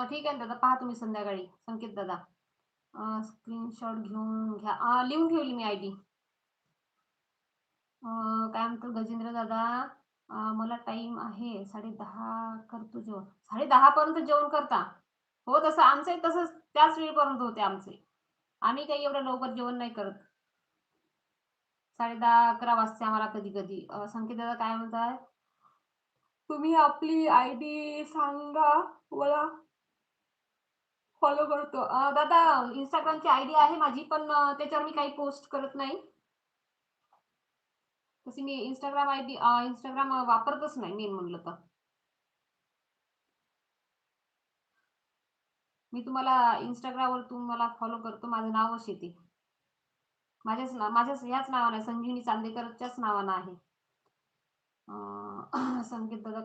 ठीक आहे ना दादा, पहा तुम्ही संध्याकाळी संकेत दादा. स्क्रीनशॉट घेऊन घ्या. लिहून ठेवली मी आयडी. काय म्हणतो गजेंद्र दादा, मला टाईम आहे 10:30 करतो जेवण. 10:30 पर्यंत जेवण करता? हो, तसं आमचंही तसंच त्याच वेळेपर्यंत होते आमचे. आम्ही काही एवढं लवकर जेवण नाही करत. 10:30 11 वाजते आम्हाला कधी-कधी. संकेत दादा काय म्हणताय? तुम्ही आपली आयडी सांगा मला फॉलो करतो. दादा Instagramची आयडी आहे माझी, पण त्याच्यावर मी काही पोस्ट करत नाही. तशी मी Instagram वापरतच नाही मेन म्हणलं तर. मी तुम्हाला Instagramवर तुम्हाला फॉलो करतो. माझं नावच येते. माझ्याच ह्याच नावानं आहे, संजीवनी चांदेकरच्याच नावानं आहे. संकेत दादा काय